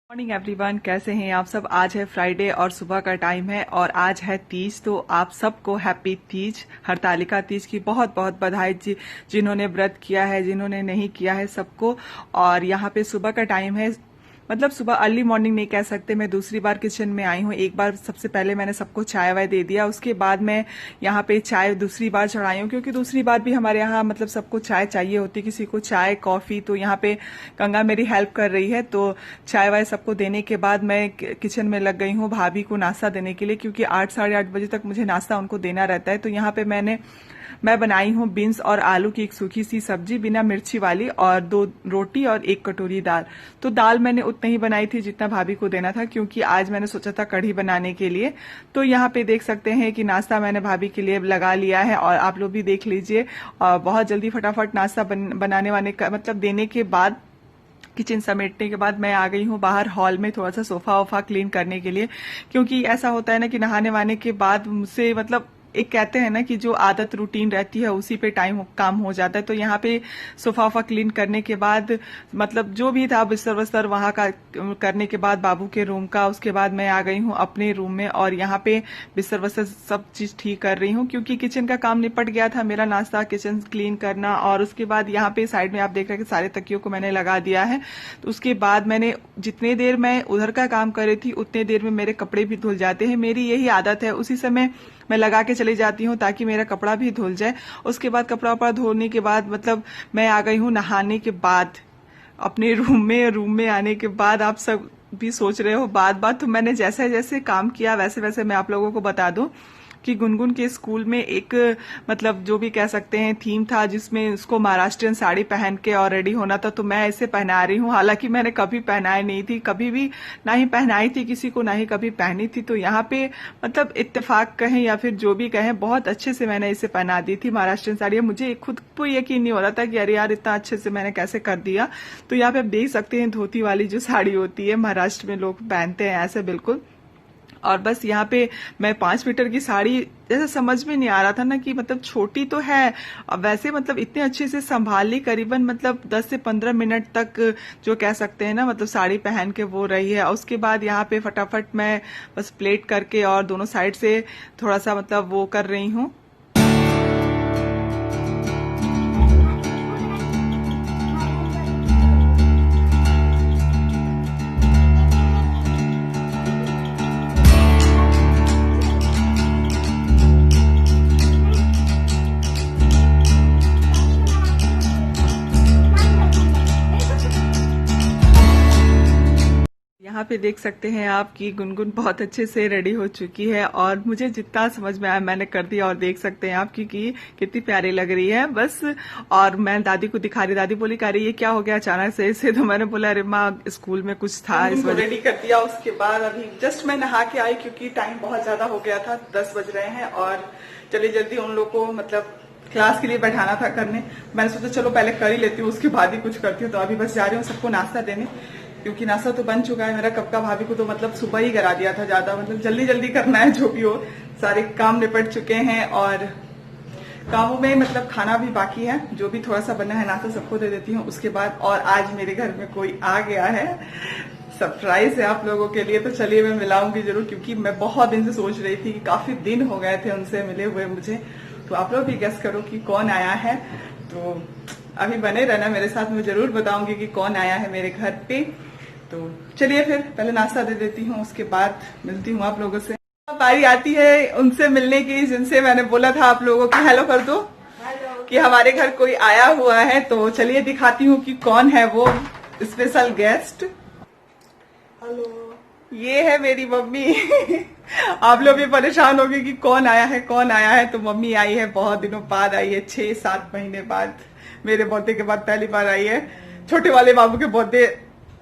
Morning everyone, कैसे हैं आप सब। आज है फ्राइडे और सुबह का टाइम है और आज है तीज। तो आप सबको हैप्पी तीज, हरतालिका तीज की बहुत बहुत बधाई जिन्होंने व्रत किया है, जिन्होंने नहीं किया है सबको। और यहाँ पे सुबह का टाइम है, मतलब सुबह अर्ली मॉर्निंग नहीं कह सकते। मैं दूसरी बार किचन में आई हूँ। एक बार सबसे पहले मैंने सबको चाय वाय दे दिया, उसके बाद मैं यहाँ पे चाय दूसरी बार चढ़ाई हूँ, क्योंकि दूसरी बार भी हमारे यहाँ मतलब सबको चाय चाहिए होती, किसी को चाय कॉफी। तो यहाँ पे गंगा मेरी हेल्प कर रही है, तो चाय वाय सबको देने के बाद मैं किचन में लग गई हूँ भाभी को नाश्ता देने के लिए, क्योंकि 8 साढ़े 8 बजे तक मुझे नाश्ता उनको देना रहता है। तो यहाँ पे मैं बनाई हूँ बीन्स और आलू की एक सूखी सी सब्जी बिना मिर्ची वाली, और 2 रोटी और 1 कटोरी दाल। तो दाल मैंने उतनी ही बनाई थी जितना भाभी को देना था, क्योंकि आज मैंने सोचा था कढ़ी बनाने के लिए। तो यहाँ पे देख सकते हैं कि नाश्ता मैंने भाभी के लिए लगा लिया है, और आप लोग भी देख लीजिए। बहुत जल्दी फटाफट नाश्ता बनाने वाने का मतलब देने के बाद, किचन समेटने के बाद मैं आ गई हूँ बाहर हॉल में थोड़ा सा सोफा वोफा क्लीन करने के लिए। क्योंकि ऐसा होता है ना कि नहाने वाने के बाद मुझसे मतलब एक कहते हैं ना कि जो आदत रूटीन रहती है उसी पे टाइम काम हो जाता है। तो यहाँ पे सोफा वोफा क्लीन करने के बाद मतलब जो भी था बिस्तर वस्तर वहां का करने के बाद बाबू के रूम का, उसके बाद मैं आ गई हूँ अपने रूम में और यहाँ पे बिस्तर वस्तर सब चीज ठीक कर रही हूँ, क्योंकि किचन का काम निपट गया था मेरा, नाश्ता किचन क्लीन करना। और उसके बाद यहाँ पे साइड में आप देख रहे हैं कि सारे तकियों को मैंने लगा दिया है। तो उसके बाद मैंने जितने देर मैं उधर का काम कर रही थी उतने देर में मेरे कपड़े भी धुल जाते हैं। मेरी यही आदत है, उसी समय मैं लगा के चली जाती हूँ ताकि मेरा कपड़ा भी धुल जाए। उसके बाद कपड़ा वपड़ा धोने के बाद मतलब मैं आ गई हूँ नहाने के बाद अपने रूम में आने के बाद। आप सब भी सोच रहे हो बात बात, तो मैंने जैसे जैसे काम किया वैसे वैसे मैं आप लोगों को बता दूं कि गुनगुन के स्कूल में एक मतलब जो भी कह सकते हैं थीम था, जिसमें उसको महाराष्ट्रियन साड़ी पहन के और रेडी होना था। तो मैं इसे पहना रही हूँ, हालांकि मैंने कभी पहनाई नहीं थी, कभी भी ना ही पहनाई थी किसी को, ना ही कभी पहनी थी। तो यहाँ पे मतलब इत्तेफाक कहें या फिर जो भी कहें, बहुत अच्छे से मैंने इसे पहना दी थी महाराष्ट्रियन साड़ी। मुझे खुद को यकीन नहीं हो रहा था कि अरे यार इतना अच्छे से मैंने कैसे कर दिया। तो यहाँ पे आप देख सकते हैं धोती वाली जो साड़ी होती है महाराष्ट्र में लोग पहनते हैं ऐसे बिल्कुल। और बस यहाँ पे मैं 5 मीटर की साड़ी, जैसे समझ में नहीं आ रहा था ना कि मतलब छोटी तो है, वैसे मतलब इतने अच्छे से संभाल ली, करीबन मतलब 10 से 15 मिनट तक जो कह सकते हैं ना मतलब साड़ी पहन के वो रही है। उसके बाद यहाँ पे फटाफट मैं बस प्लेट करके और दोनों साइड से थोड़ा सा मतलब वो कर रही हूँ। यहाँ पे देख सकते हैं आप कि गुनगुन बहुत अच्छे से रेडी हो चुकी है, और मुझे जितना समझ में आया मैंने कर दिया। और देख सकते हैं आप कि कितनी प्यारी लग रही है बस। और मैं दादी को दिखा रही, दादी बोली कह रही ये क्या हो गया अचानक से इसे। तो मैंने बोला अरे माँ स्कूल में कुछ था इस वजह रेडी कर दिया। उसके बाद अभी जस्ट मैं नहा के आई, क्योंकि टाइम बहुत ज्यादा हो गया था, 10 बज रहे हैं और जल्दी जल्दी उन लोग को मतलब क्लास के लिए बैठाना था करने। मैंने सोचा चलो पहले कर ही लेती हूँ, उसके बाद ही कुछ करती हूँ। तो अभी बस जा रही हूँ सबको नाश्ता देने, क्योंकि नाश्ता तो बन चुका है मेरा कब का। भाभी को तो मतलब सुबह ही करा दिया था, ज्यादा मतलब जल्दी जल्दी करना है जो भी हो। सारे काम निपट चुके हैं और कामों में मतलब खाना भी बाकी है, जो भी थोड़ा सा बना है नाश्ता सबको दे देती हूँ उसके बाद। और आज मेरे घर में कोई आ गया है, सरप्राइज है आप लोगों के लिए। तो चलिए मैं मिलाऊंगी जरूर, क्योंकि मैं बहुत दिन से सोच रही थी कि काफी दिन हो गए थे उनसे मिले हुए मुझे। तो आप लोग भी गेस करो कि कौन आया है। तो अभी बने रहना मेरे साथ, मैं जरूर बताऊंगी कि कौन आया है मेरे घर पे। तो चलिए फिर पहले नाश्ता दे देती हूँ, उसके बाद मिलती हूँ आप लोगों से। बारी आती है उनसे मिलने की जिनसे मैंने बोला था आप लोगों को हेलो कर दो, कि हमारे घर कोई आया हुआ है। तो चलिए दिखाती हूँ कि कौन है वो स्पेशल गेस्ट। हेलो, ये है मेरी मम्मी। आप लोग भी परेशान होंगे कि कौन आया है कौन आया है। तो मम्मी आई है, बहुत दिनों बाद आई है, 6-7 महीने बाद, मेरे बर्थडे के बाद पहली बार आई है। छोटे वाले बाबू के बर्थडे,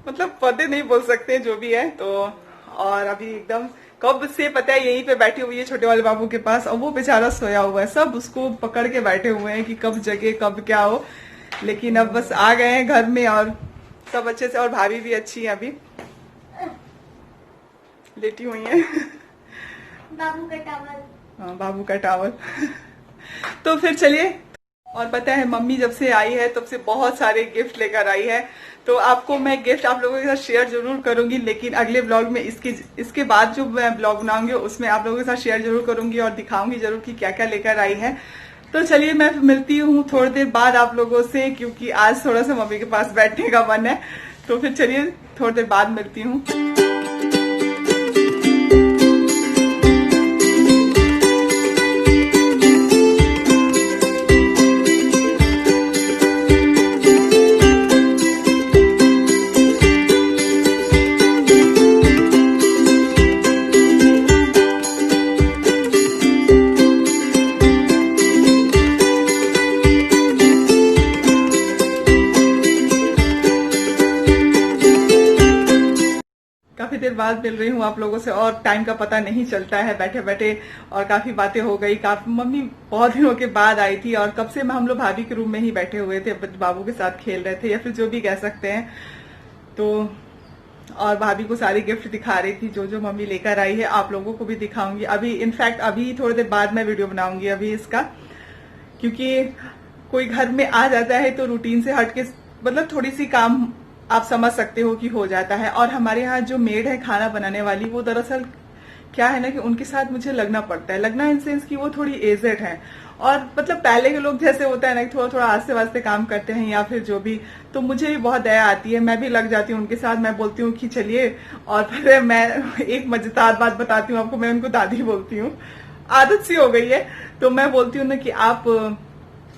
मतलब बर्थडे नहीं बोल सकते जो भी है। तो और अभी एकदम कब से पता है यहीं पे बैठी हुई है छोटे वाले बाबू के पास, और वो बेचारा सोया हुआ है, सब उसको पकड़ के बैठे हुए हैं कि कब जगे कब क्या हो। लेकिन अब बस आ गए हैं घर में और सब अच्छे से। और भाभी भी अच्छी है, अभी लेटी हुई है। बाबू का टावल। हाँ बाबू का टावल। तो फिर चलिए और पता है मम्मी जब से आई है तब से बहुत सारे गिफ्ट लेकर आई है, तो आपको मैं गिफ्ट आप लोगों के साथ शेयर जरूर करूंगी, लेकिन अगले ब्लॉग में इसके बाद जो मैं ब्लॉग बनाऊंगी उसमें आप लोगों के साथ शेयर जरूर करूंगी और दिखाऊंगी जरूर कि क्या क्या लेकर आई है। तो चलिए मैं मिलती हूँ थोड़ी देर बाद आप लोगों से, क्योंकि आज थोड़ा सा मम्मी के पास बैठने का मन है। तो फिर चलिए थोड़ी देर बाद मिलती हूँ। काफी देर बाद मिल रही हूँ आप लोगों से और टाइम का पता नहीं चलता है बैठे बैठे, और काफी बातें हो गई। काफी मम्मी बहुत दिनों के बाद आई थी और कब से हम लोग भाभी के रूम में ही बैठे हुए थे, बाबू के साथ खेल रहे थे या फिर जो भी कह सकते हैं। तो और भाभी को सारे गिफ्ट दिखा रही थी जो जो मम्मी लेकर आई है, आप लोगों को भी दिखाऊंगी। अभी इनफैक्ट अभी थोड़ी देर बाद मैं वीडियो बनाऊंगी अभी इसका, क्योंकि कोई घर में आ जाता है तो रूटीन से हटके मतलब थोड़ी सी काम आप समझ सकते हो कि हो जाता है। और हमारे यहाँ जो मेड है खाना बनाने वाली, वो दरअसल क्या है ना कि उनके साथ मुझे लगना पड़ता है, लगना इन सेंस कि वो थोड़ी एजेड है, और मतलब पहले के लोग जैसे होता है ना थोड़ा थोड़ा आस्ते वास्ते काम करते हैं या फिर जो भी, तो मुझे भी बहुत दया आती है, मैं भी लग जाती हूँ उनके साथ। मैं बोलती हूँ कि चलिए, और फिर मैं एक मजेदार बात बताती हूँ आपको, मैं उनको दादी बोलती हूँ, आदत सी हो गई है। तो मैं बोलती हूँ ना कि आप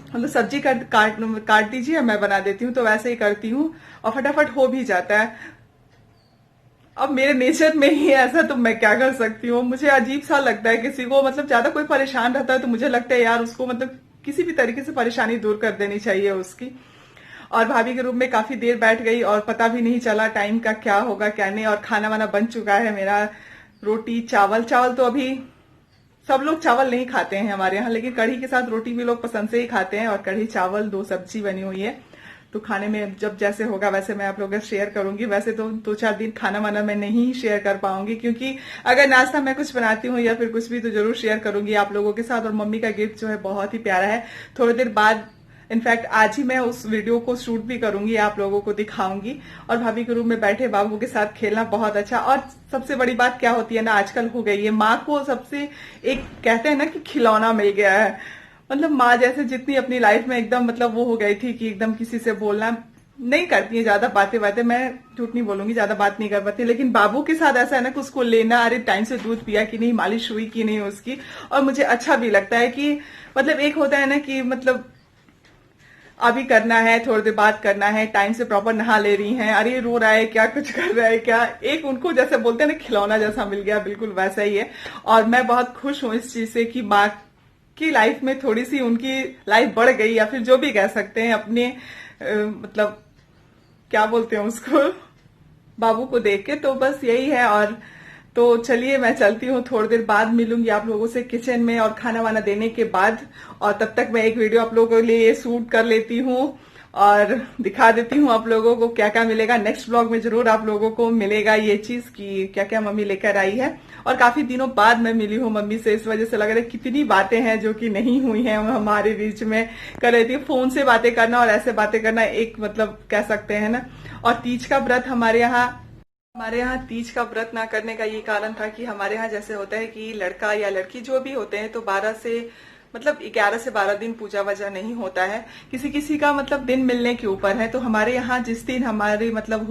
मतलब सब्जी काट दीजिए, मैं बना देती हूँ, तो वैसे ही करती हूँ और फटाफट हो भी जाता है। अब मेरे नेचर में ही ऐसा, तो मैं क्या कर सकती हूँ। मुझे अजीब सा लगता है किसी को, मतलब ज्यादा कोई परेशान रहता है तो मुझे लगता है यार उसको मतलब किसी भी तरीके से परेशानी दूर कर देनी चाहिए उसकी। और भाभी के रूम में काफी देर बैठ गई और पता भी नहीं चला टाइम का क्या होगा क्या नहीं। और खाना वाना बन चुका है मेरा, रोटी चावल तो अभी सब लोग चावल नहीं खाते हैं हमारे यहाँ, लेकिन कढ़ी के साथ रोटी भी लोग पसंद से ही खाते हैं, और कढ़ी चावल 2 सब्जी बनी हुई है। तो खाने में जब जैसे होगा वैसे मैं आप लोगों से शेयर करूंगी। वैसे तो 2-4 दिन खाना वाना मैं नहीं शेयर कर पाऊंगी, क्योंकि अगर नाश्ता मैं कुछ बनाती हूँ या फिर कुछ भी तो जरूर शेयर करूंगी आप लोगों के साथ। और मम्मी का गिफ्ट जो है बहुत ही प्यारा है, थोड़ी देर बाद इनफैक्ट आज ही मैं उस वीडियो को शूट भी करूंगी, आप लोगों को दिखाऊंगी। और भाभी के रूम में बैठे बाबू के साथ खेलना बहुत अच्छा। और सबसे बड़ी बात क्या होती है ना, आजकल हो गई है, माँ को सबसे एक कहते हैं ना कि खिलौना मिल गया है। मतलब माँ जैसे जितनी अपनी लाइफ में एकदम मतलब वो हो गई थी कि एकदम किसी से बोलना नहीं करती है, ज्यादा बातें मैं झूठ नहीं बोलूंगी, ज्यादा बात नहीं कर पाती। लेकिन बाबू के साथ ऐसा है ना कि उसको लेना, अरे टाइम से दूध पिया कि नहीं, मालिश हुई कि नहीं उसकी। और मुझे अच्छा भी लगता है कि मतलब एक होता है ना कि मतलब अभी करना है, थोड़ी देर बाद करना है, टाइम से प्रॉपर नहा ले रही हैं, अरे रो रहा है क्या, कुछ कर रहा है क्या, एक उनको जैसे बोलते हैं ना खिलौना जैसा मिल गया, बिल्कुल वैसा ही है। और मैं बहुत खुश हूं इस चीज से कि माँ की लाइफ में थोड़ी सी उनकी लाइफ बढ़ गई, या फिर जो भी कह सकते हैं अपने मतलब क्या बोलते हैं उसको, बाबू को देख के। तो बस यही है। और तो चलिए मैं चलती हूँ, थोड़ी देर बाद मिलूंगी आप लोगों से किचन में और खाना वाना देने के बाद। और तब तक मैं एक वीडियो आप लोगों के लिए शूट कर लेती हूँ और दिखा देती हूँ आप लोगों को क्या क्या मिलेगा। नेक्स्ट ब्लॉग में जरूर आप लोगों को मिलेगा ये चीज कि क्या क्या मम्मी लेकर आई है। और काफी दिनों बाद मैं मिली हूँ मम्मी से, इस वजह से लग रहा है कितनी बातें हैं जो कि नहीं हुई हैं हमारे बीच में। कर रही थी फोन से बातें करना और ऐसे बातें करना एक मतलब कह सकते हैं ना। और तीज का व्रत हमारे यहाँ तीज का व्रत ना करने का ये कारण था कि हमारे यहाँ जैसे होता है कि लड़का या लड़की जो भी होते हैं तो 11 से 12 दिन पूजा वजा नहीं होता है, किसी किसी का मतलब दिन मिलने के ऊपर है। तो हमारे यहाँ जिस दिन हमारे मतलब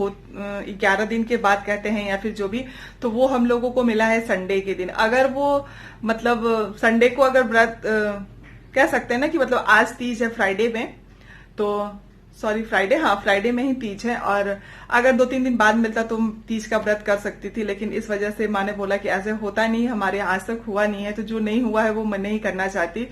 11 दिन के बाद कहते हैं या फिर जो भी, तो वो हम लोगों को मिला है संडे के दिन। अगर वो मतलब संडे को अगर व्रत कह सकते हैं ना कि मतलब आज तीज है फ्राइडे में, तो सॉरी फ्राइडे, हाँ फ्राइडे में ही तीज है। और अगर 2-3 दिन बाद मिलता तो तीज का व्रत कर सकती थी, लेकिन इस वजह से माँ ने बोला कि ऐसे होता नहीं, हमारे यहाँ आज तक हुआ नहीं है, तो जो नहीं हुआ है वो मैं नहीं करना चाहती।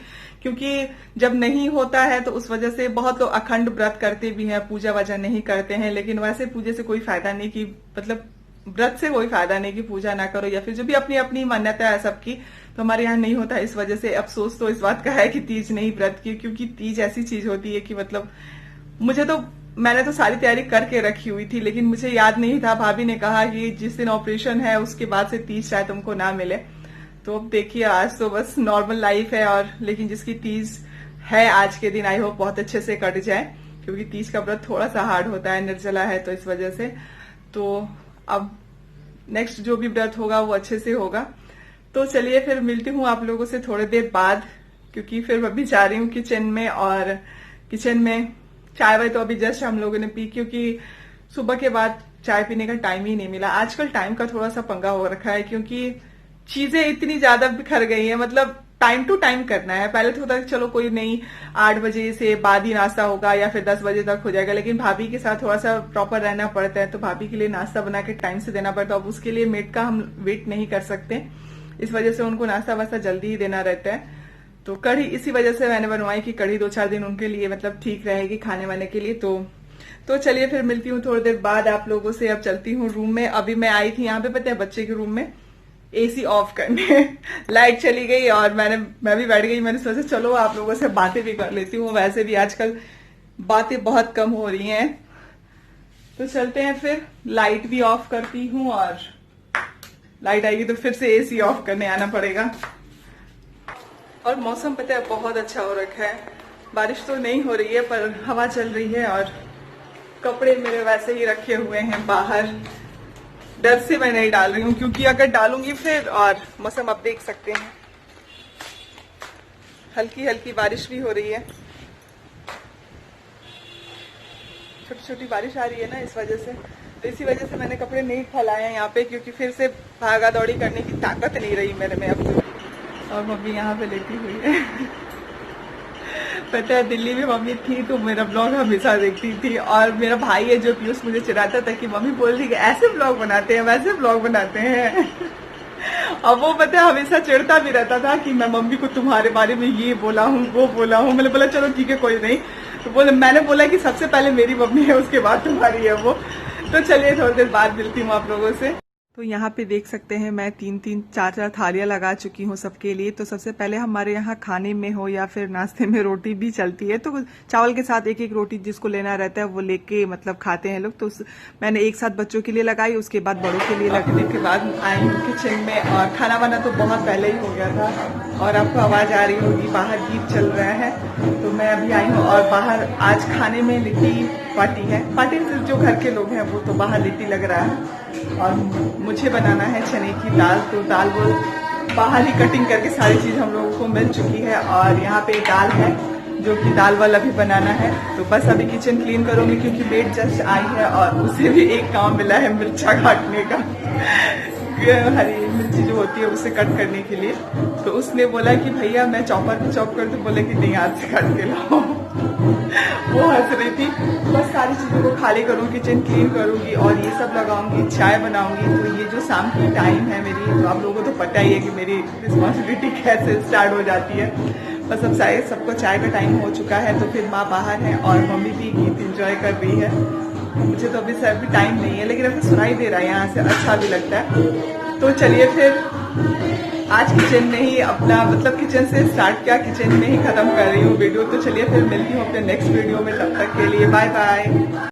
क्योंकि जब नहीं होता है तो उस वजह से बहुत लोग अखंड व्रत करते भी हैं, पूजा वजा नहीं करते हैं, लेकिन वैसे पूजे से कोई फायदा नहीं कि मतलब व्रत से कोई फायदा नहीं कि पूजा ना करो, या फिर जो भी अपनी अपनी मान्यता है सबकी। तो हमारे यहाँ नहीं होता है, इस वजह से अफसोस तो इस बात का है कि तीज नहीं व्रत की, क्योंकि तीज ऐसी चीज होती है कि मतलब मैंने तो सारी तैयारी करके रखी हुई थी, लेकिन मुझे याद नहीं था। भाभी ने कहा कि जिस दिन ऑपरेशन है उसके बाद से तीज शायद तुमको ना मिले। तो अब देखिए आज तो बस नॉर्मल लाइफ है, और लेकिन जिसकी तीज है आज के दिन आई होप बहुत अच्छे से कट जाए, क्योंकि तीज का व्रत थोड़ा सा हार्ड होता है, निर्जला है, तो इस वजह से। तो अब नेक्स्ट जो भी व्रत होगा वो अच्छे से होगा। तो चलिए फिर मिलती हूँ आप लोगों से थोड़ी देर बाद, क्योंकि फिर अभी जा रही हूँ किचन में, और किचन में चाय वाय तो अभी जस्ट हम लोगों ने पी, क्योंकि सुबह के बाद चाय पीने का टाइम ही नहीं मिला। आजकल टाइम का थोड़ा सा पंगा हो रखा है, क्योंकि चीजें इतनी ज्यादा बिखर गई हैं, मतलब टाइम टू टाइम करना है। पहले तो होता है चलो कोई नहीं 8 बजे से बाद ही नाश्ता होगा या फिर 10 बजे तक हो जाएगा, लेकिन भाभी के साथ थोड़ा सा प्रॉपर रहना पड़ता है, तो भाभी के लिए नाश्ता बना के टाइम से देना पड़ता है। अब उसके लिए मेड का हम वेट नहीं कर सकते, इस वजह से उनको नाश्ता वास्ता जल्दी ही देना रहता है। तो कढ़ी इसी वजह से मैंने बनवाई कि कढ़ी 2-4 दिन उनके लिए मतलब ठीक रहेगी खाने वाने के लिए। तो चलिए फिर मिलती हूँ थोड़ी देर बाद आप लोगों से। अब चलती हूँ रूम में। अभी मैं आई थी यहाँ पे, पता है, बच्चे के रूम में एसी ऑफ करने लाइट चली गई और मैं भी बैठ गई। मैंने सोचा चलो आप लोगों से बातें भी कर लेती हूँ, वैसे भी आजकल बातें बहुत कम हो रही हैं। तो चलते हैं फिर, लाइट भी ऑफ करती हूँ, और लाइट आएगी तो फिर से एसी ऑफ करने आना पड़ेगा। और मौसम पता है बहुत अच्छा हो रखा है, बारिश तो नहीं हो रही है पर हवा चल रही है, और कपड़े मेरे वैसे ही रखे हुए हैं बाहर। डर से मैं नहीं डाल रही हूँ, क्योंकि अगर डालूंगी फिर, और मौसम आप देख सकते हैं हल्की हल्की बारिश भी हो रही है, छोटी छोटी बारिश आ रही है ना, इस वजह से। तो इसी वजह से मैंने कपड़े नहीं फैलाए हैं यहाँ पे, क्योंकि फिर से भागा दौड़ी करने की ताकत नहीं रही मेरे में अब तो। और मम्मी यहाँ पे लेटी हुई है पता है दिल्ली में मम्मी थी तो मेरा ब्लॉग हमेशा देखती थी, और मेरा भाई है जो पीयूष मुझे चिढ़ाता था कि मम्मी बोल रही है ऐसे ब्लॉग बनाते हैं वैसे ब्लॉग बनाते हैं अब वो पता है हमेशा चिढ़ता भी रहता था कि मैं मम्मी को तुम्हारे बारे में ये बोला हूँ वो बोला हूँ। मैंने बोला चलो ठीक है कोई नहीं, तो मैंने बोला कि सबसे पहले मेरी मम्मी है उसके बाद तुम्हारी है वो। तो चलिए थोड़ी देर बाद मिलती हूँ आप लोगों से। तो यहाँ पे देख सकते हैं मैं 3-3 4-4 थालियां लगा चुकी हूँ सबके लिए। तो सबसे पहले हमारे यहाँ खाने में हो या फिर नाश्ते में रोटी भी चलती है, तो चावल के साथ एक एक रोटी जिसको लेना रहता है वो लेके मतलब खाते हैं लोग। तो मैंने एक साथ बच्चों के लिए लगाई, उसके बाद बड़ों के लिए लगने के बाद आई हूँ किचन में। और खाना वाना तो बहुत पहले ही हो गया था, और आपको आवाज आ रही होगी बाहर गीत चल रहा है। तो मैं अभी आई हूँ, और बाहर आज खाने में लिट्टी पार्टी है। पार्टी जो घर के लोग हैं वो तो बाहर लिट्टी लग रहा है, और मुझे बनाना है चने की दाल। तो दाल वो बाहर ही कटिंग करके सारी चीज हम लोगों को मिल चुकी है, और यहाँ पे दाल है जो कि दाल वाला भी बनाना है। तो बस अभी किचन क्लीन करूंगी, क्योंकि मेड जस्ट आई है और उसे भी एक काम मिला है मिर्चा काटने का हरी मिर्ची जो होती है उसे कट करने के लिए। तो उसने बोला कि भैया मैं चॉपर पे चॉप कर दूं, बोले कि नहीं हाथ से काट के लाओ वो हंस रही थी। बस सारी चीजों को खाली करूंगी, किचन क्लीन करूंगी, और ये सब लगाऊंगी, चाय बनाऊंगी। तो ये जो शाम की टाइम है मेरी, तो आप लोगों को तो पता ही है कि मेरी रिस्पॉन्सिबिलिटी कैसे स्टार्ट हो जाती है। बस अब शायद सबको चाय का टाइम हो चुका है, तो फिर माँ बाहर है और मम्मी भी गीत एंजॉय कर रही है। मुझे तो अभी सर भी टाइम नहीं है, लेकिन अभी सुनाई दे रहा है यहाँ से, अच्छा भी लगता है। तो चलिए फिर आज किचन में ही अपना मतलब किचन से स्टार्ट किया, किचन में ही खत्म कर रही हूँ वीडियो। तो चलिए फिर मिलती हूँ अपने नेक्स्ट वीडियो में, तब तक के लिए बाय बाय।